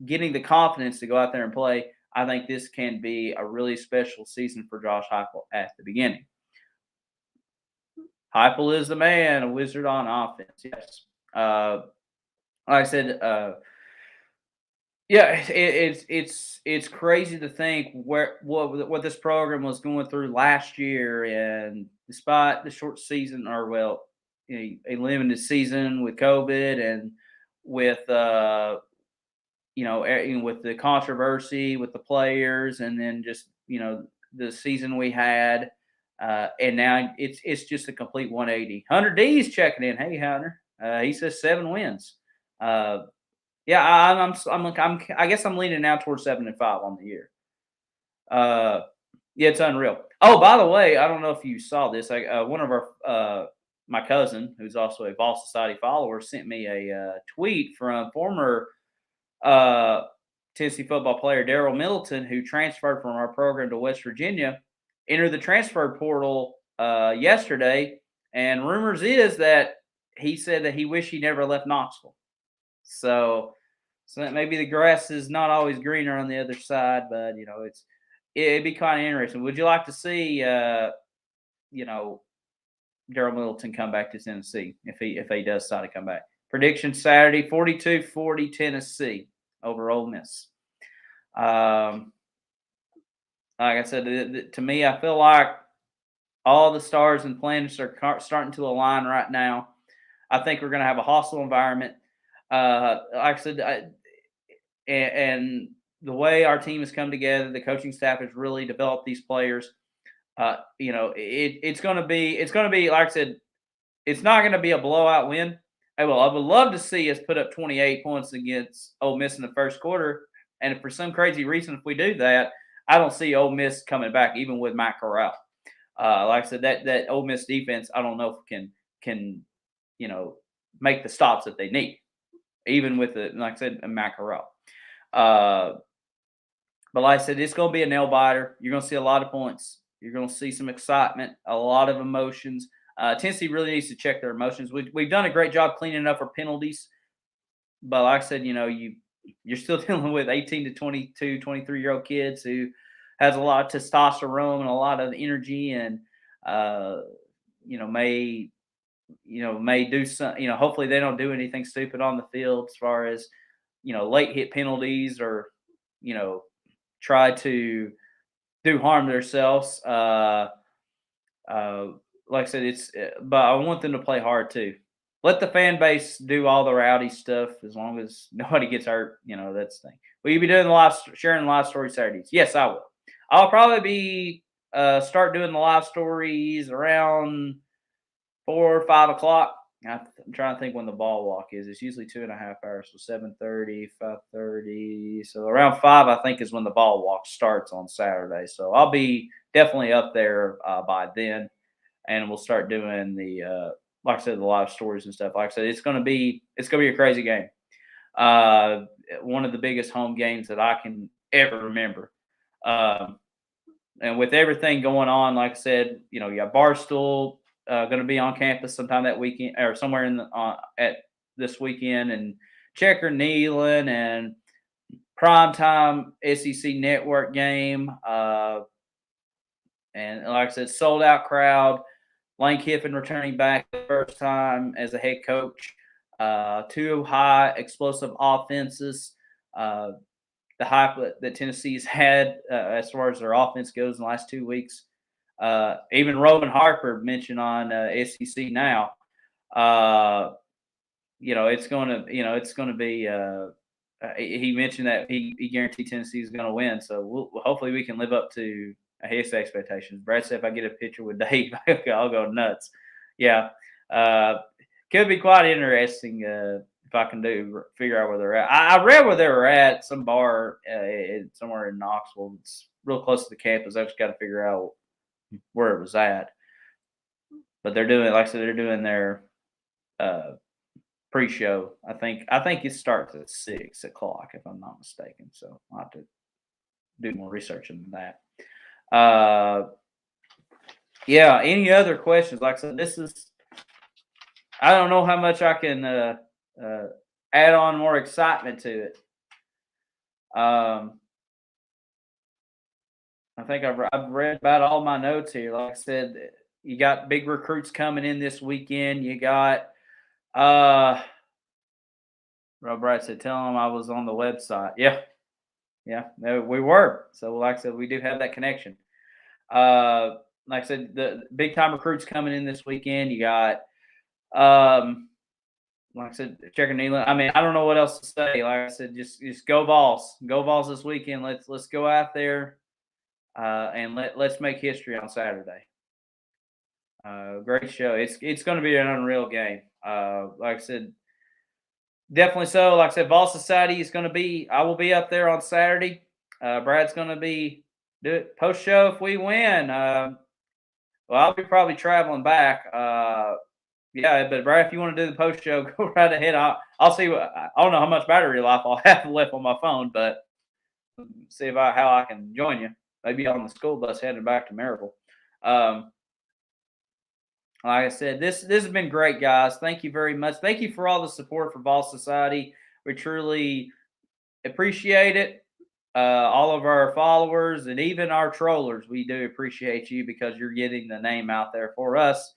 getting the confidence to go out there and play, I think this can be a really special season for Josh Heupel at the beginning. Heupel is the man, a wizard on offense. Yes. Like I said, yeah, it's crazy to think what this program was going through last year, and despite the short season, or a limited season with COVID and with with the controversy with the players, and then just the season we had, and now it's just a complete 180. Hunter D's checking in. Hey Hunter, he says 7 wins. Yeah, I guess I'm leaning now towards 7-5 on the year. Yeah, it's unreal. Oh, by the way, I don't know if you saw this. One of our my cousin, who's also a Vol Society follower, sent me a tweet from former Tennessee football player Daryl Middleton, who transferred from our program to West Virginia, entered the transfer portal yesterday, and rumors is that he said that he wished he never left Knoxville. So that maybe the grass is not always greener on the other side, but it'd be kind of interesting. Would you like to see Daryl Middleton come back to Tennessee if he does decide to come back? Prediction Saturday, 42-40 Tennessee over Ole Miss. Like I said, to me, I feel like all the stars and planets are starting to align right now. I think we're going to have a hostile environment. Like I said, and the way our team has come together, the coaching staff has really developed these players. It's going to be like I said, it's not going to be a blowout win. I would love to see us put up 28 points against Ole Miss in the first quarter. And if for some crazy reason, if we do that, I don't see Ole Miss coming back, even with Matt Corral. Like I said, that Ole Miss defense, I don't know if can make the stops that they need, even with like I said, Matt Corral. But like I said, it's going to be a nail biter. You're going to see a lot of points. You're going to see some excitement, a lot of emotions. Tennessee really needs to check their emotions. We've done a great job cleaning up our penalties. But like I said, you're still dealing with 18 to 22, 23-year-old kids who has a lot of testosterone and a lot of energy, and may do some. Hopefully they don't do anything stupid on the field as far as late hit penalties or try to do harm to themselves. Like I said, but I want them to play hard too. Let the fan base do all the rowdy stuff as long as nobody gets hurt. That's the thing. Will you be doing sharing live story Saturdays? Yes, I will. I'll probably be start doing the live stories around 4 or 5 o'clock. I'm trying to think when the ball walk is. It's usually 2.5 hours, so 7:30, 5:30. So around 5, I think, is when the ball walk starts on Saturday. So I'll be definitely up there by then, and we'll start doing the like I said, the live stories and stuff. Like I said, it's gonna be a crazy game. One of the biggest home games that I can ever remember. And with everything going on, like I said, you got Barstool going to be on campus sometime that weekend or somewhere in at this weekend, and Checker Neyland and primetime SEC network game. And like I said, sold out crowd. Lane Kiffin returning back the first time as a head coach. Two high explosive offenses. The hype that Tennessee's had as far as their offense goes in the last 2 weeks. Even Rowan Harper mentioned on SEC Now. It's going to be. He mentioned that he guaranteed Tennessee is going to win. So hopefully we can live up to his expectations. Brad said if I get a picture with Dave, I'll go nuts. Yeah, could be quite interesting if I can figure out where they're at. I read where they were at, some bar somewhere in Knoxville. It's real close to the campus. I just got to figure out where it was at. But they're doing, like I said, they're doing their pre-show. I think it starts at 6 o'clock if I'm not mistaken. So I'll have to do more research into that. Yeah. Any other questions? Like I said, I don't know how much I can add on more excitement to it. I think I've read about all my notes here. Like I said, you got big recruits coming in this weekend. You got Rob Bright said, tell them I was on the website. Yeah, we were. So like I said, we do have that connection. Like I said, the big time recruits coming in this weekend. You got like I said, Checker Neyland. I mean, I don't know what else to say. Like I said, just go Vols. Go Vols this weekend. Let's go out there and let's make history on Saturday. Great show. It's going to be an unreal game. Like I said, definitely so. Like I said, Vol Society is going to be. I will be up there on Saturday. Brad's going to do it post show if we win. Well, I'll be probably traveling back. Yeah, but Brad, if you want to do the post show, go right ahead. I'll see. I don't know how much battery life I'll have left on my phone, but see how I can join you. Maybe on the school bus heading back to Maryville. Like I said, this has been great, guys. Thank you very much. Thank you for all the support for Vol Society. We truly appreciate it. All of our followers and even our trollers, we do appreciate you because you're getting the name out there for us.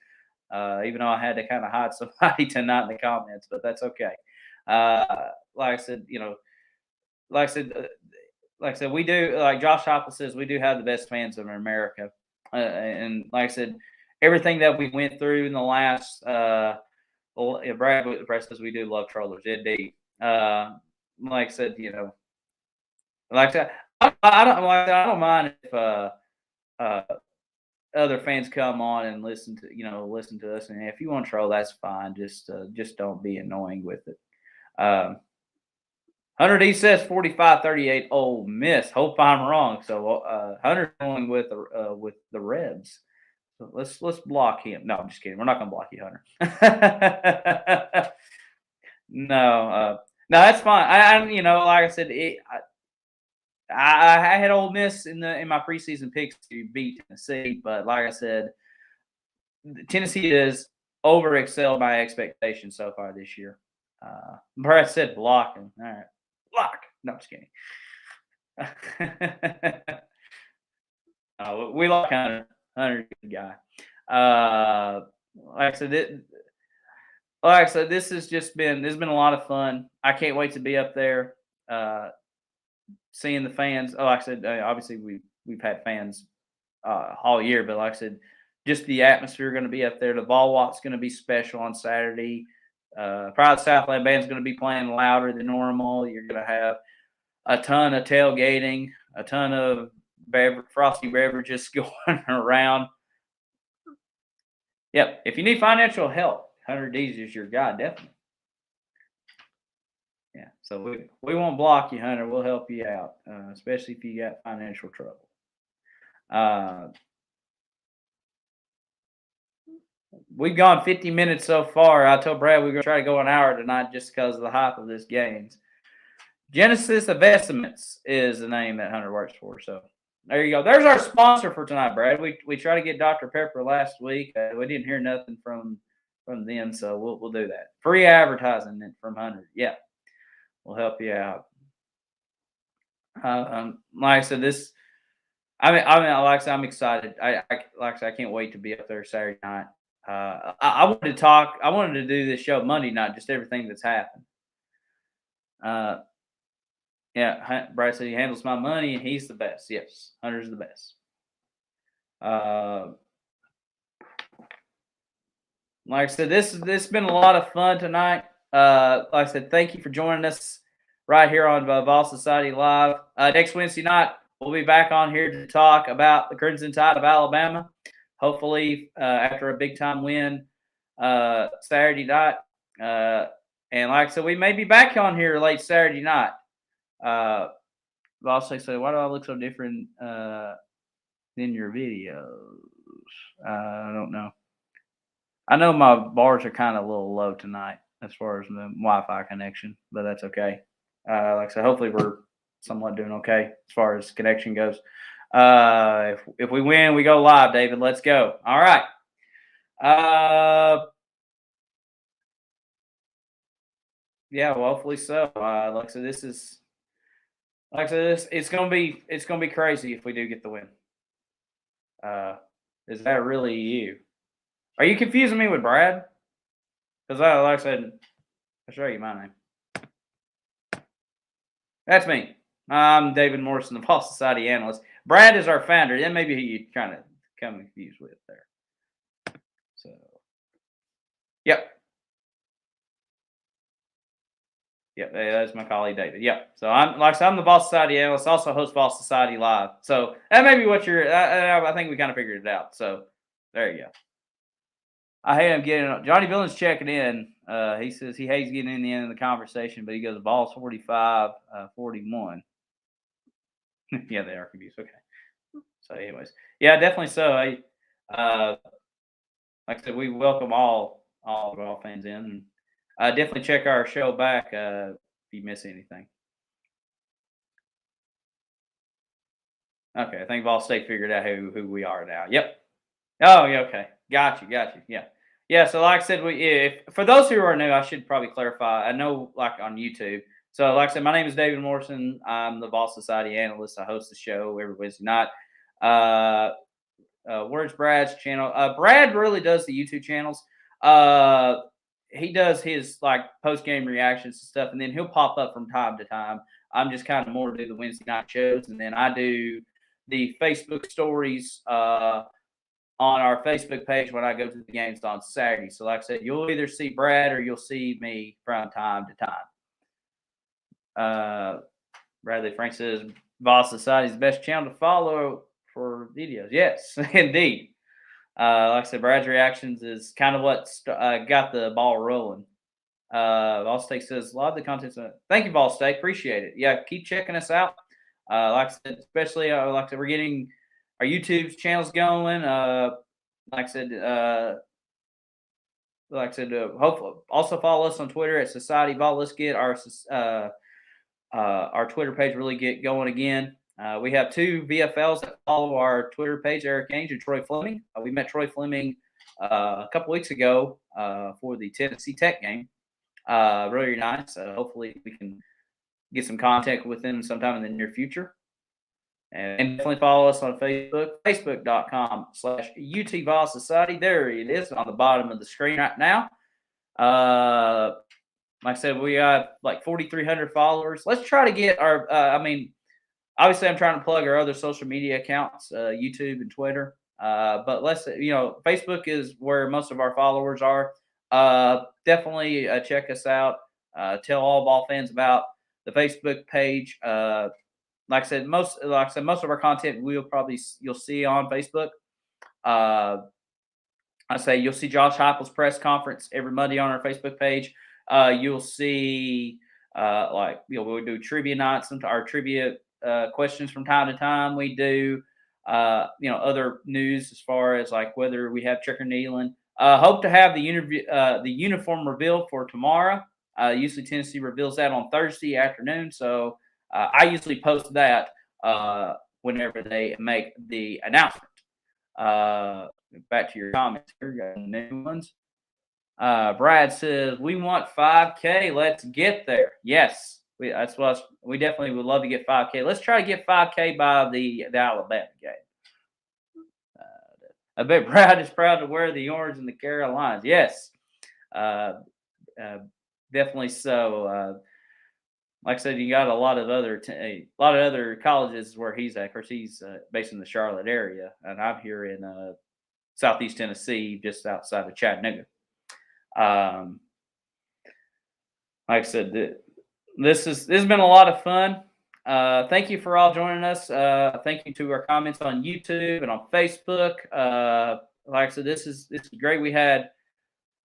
Even though I had to kind of hide somebody tonight in the comments, but that's okay. Like I said, like I said, we do, like Josh Hopple says, we do have the best fans in America. And like I said, everything that we went through in the last, Brad says we do love trollers, indeed. Like I said, like I said, I don't mind if other fans come on and listen to us, and if you want to troll, that's fine. Just don't be annoying with it. Hunter D says 45-38 Ole Miss. Hope I'm wrong. So Hunter's going with the Rebs. So let's block him. No, I'm just kidding. We're not gonna block you, Hunter. No, that's fine. I like I said, I had Ole Miss in my preseason picks to beat Tennessee, but like I said, Tennessee has over excelled my expectations so far this year. Brad said blocking. All right, block. No, I'm just kidding. We like Hunter. Hunter's a good guy. Like I said, this has been a lot of fun. I can't wait to be up there. Seeing the fans. Oh, like I said, obviously we've had fans all year, but like I said, just the atmosphere going to be up there. The Vol Walk's going to be special on Saturday. Proud Southland Band's going to be playing louder than normal. You're going to have a ton of tailgating, a ton of frosty beverages going around. Yep. If you need financial help, 100 D's is your guy, definitely. Yeah. So we won't block you, Hunter. We'll help you out, especially if you got financial trouble. We've gone 50 minutes so far. I told Brad we're going to try to go an hour tonight just because of the hype of this games. Genesis Investments is the name that Hunter works for. So there you go. There's our sponsor for tonight, Brad. We tried to get Dr. Pepper last week. We didn't hear nothing from them, so we'll do that. Free advertising from Hunter. Yeah, we'll help you out. Like I said, this. Like I said, I'm excited. Like I said, I can't wait to be up there Saturday night. I wanted to talk. I wanted to do this show Monday night, just everything that's happened. Yeah, Brad said he handles my money and he's the best. Yes, Hunter's the best. Like I said, this has been a lot of fun tonight. Like I said, thank you for joining us right here on Vol Society Live. Next Wednesday night, we'll be back on here to talk about the Crimson Tide of Alabama. Hopefully, after a big time win Saturday night. And like I said, we may be back on here late Saturday night. Also say, why do I look so different than your videos? I don't know. I know my bars are kind of a little low tonight as far as the Wi-Fi connection, but that's okay. Like I said, hopefully we're somewhat doing okay as far as connection goes. If we win, we go live, David. Let's go. All right. Yeah, well, hopefully so. Like I said, it's gonna be crazy if we do get the win. Is that really you? Are you confusing me with Brad? Because like I said, I'll show you my name. That's me. I'm David Morrison, the Vol Society analyst. Brad is our founder. That may be who you kind of come confused with there. So, yep. Yep, that's my colleague David. Yep. So I'm the Vol Society analyst, also host Vol Society Live. So that may be what you're. I think we kind of figured it out. So there you go. I hate him getting Johnny Billings checking in. He says he hates getting in the end of the conversation, but he goes balls 45, 41. Yeah, they are confused. Okay. So, anyways, yeah, definitely so. Like I said, we welcome all fans in. And, definitely check our show back if you miss anything. Okay, I think Vol State figured out who we are now. Yep. Oh, yeah. Okay, got you. Yeah, yeah. So, like I said, for those who are new, I should probably clarify. I know, like on YouTube. So, like I said, my name is David Morrison. I'm the Vol Society analyst. I host the show every Wednesday night. Where's Brad's channel? Brad really does the YouTube channels. He does his like post game reactions and stuff, and then he'll pop up from time to time. I'm just kind of more do the Wednesday night shows, and then I do the Facebook stories on our Facebook page when I go to the games on Saturday. So, like I said, you'll either see Brad or you'll see me from time to time. Bradley Frank says Vol Society's best channel to follow for videos. Yes, indeed. Like I said, Brad's reactions is kind of what got the ball rolling. Vol Steak says a lot of the content. Thank you, Vol Steak. Appreciate it. Yeah, keep checking us out. Like I said, especially like I said, we're getting our YouTube channels going. Like I said, hopefully also follow us on Twitter at Society Vol. Let's get our Twitter page really get going again. We have two VFLs that follow our Twitter page, Eric Ainge and Troy Fleming. We met Troy Fleming a couple weeks ago for the Tennessee Tech game. Really nice. Hopefully we can get some contact with them sometime in the near future. And definitely follow us on Facebook, facebook.com/UT Vol Society. There it is on the bottom of the screen right now. Like I said, we got like 4,300 followers. Let's try to get our, obviously I'm trying to plug our other social media accounts, YouTube and Twitter. But Facebook is where most of our followers are. Definitely check us out. Tell all ball fans about the Facebook page. Like I said, most of our content you'll see on Facebook. I say you'll see Josh Heupel's press conference every Monday on our Facebook page. You'll see we do trivia nights, our trivia questions from time to time. We do other news as far as like whether we have trick or kneeling. Hope to have the uniform revealed for tomorrow. Usually Tennessee reveals that on Thursday afternoon. So I usually post that whenever they make the announcement. Back to your comments here. Got some new ones. Brad says, we want 5K. Let's get there. Yes, that's what we definitely would love to get 5K. Let's try to get 5K by the Alabama game. I bet Brad is proud to wear the orange and the Carolinas. Yes, definitely so. Like I said, you got a lot of other colleges where he's at. Of course, he's based in the Charlotte area, and I'm here in Southeast Tennessee, just outside of Chattanooga. Like I said, this has been a lot of fun. Thank you for all joining us. Thank you to our comments on YouTube and on Facebook. Like I said, this is great. We had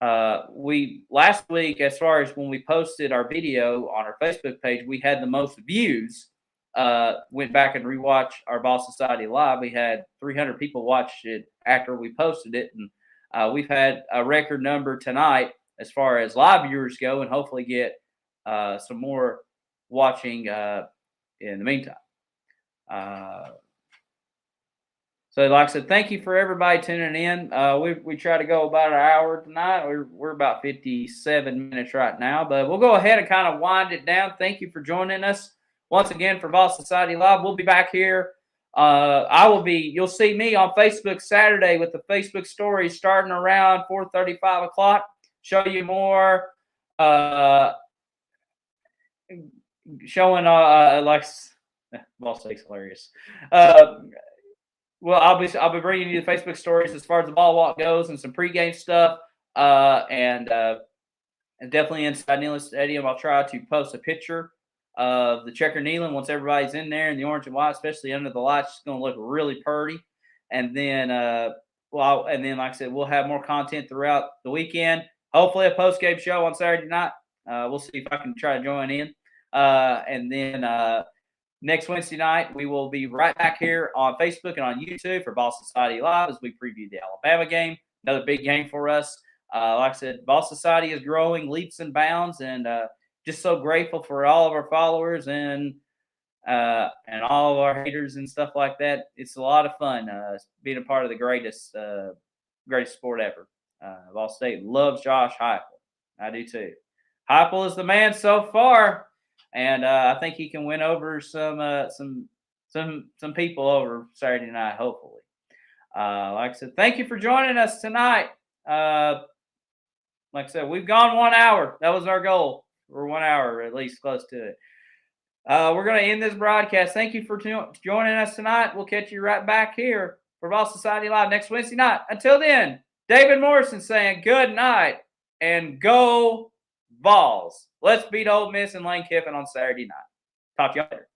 last week, as far as when we posted our video on our Facebook page, we had the most views. Went back and rewatched our Ball Society Live. We had 300 people watch it after we posted it, and we've had a record number tonight as far as live viewers go, and hopefully get some more watching in the meantime. So like I said, thank you for everybody tuning in. We try to go about an hour tonight. We're about 57 minutes right now, but we'll go ahead and kind of wind it down. Thank you for joining us once again for Ball Society Live. We'll be back here. You'll see me on Facebook Saturday with the Facebook stories starting around 4:30, 5 o'clock. Show you more, showing like Ball State's hilarious. Well, I'll be bringing you the Facebook stories as far as the ball walk goes, and some pregame stuff, and definitely inside Neyland Stadium. I'll try to post a picture of the checker kneeling once everybody's in there in the orange and white, especially under the lights. It's going to look really pretty. And then, like I said, we'll have more content throughout the weekend. Hopefully, a post-game show on Saturday night. We'll see if I can try to join in. And then next Wednesday night, we will be right back here on Facebook and on YouTube for Ball Society Live as we preview the Alabama game. Another big game for us. Like I said, Ball Society is growing leaps and bounds, and just so grateful for all of our followers and all of our haters and stuff like that. It's a lot of fun being a part of the greatest sport ever. Ball State loves Josh Heupel. I do too. Heupel is the man so far, and I think he can win over some people over Saturday night. Hopefully, like I said, thank you for joining us tonight. Like I said, we've gone 1 hour. That was our goal. We're 1 hour, at least close to it. We're going to end this broadcast. Thank you for joining us tonight. We'll catch you right back here for Ball Society Live next Wednesday night. Until then, David Morrison saying good night and go Vols. Let's beat Ole Miss and Lane Kiffin on Saturday night. Talk to you later.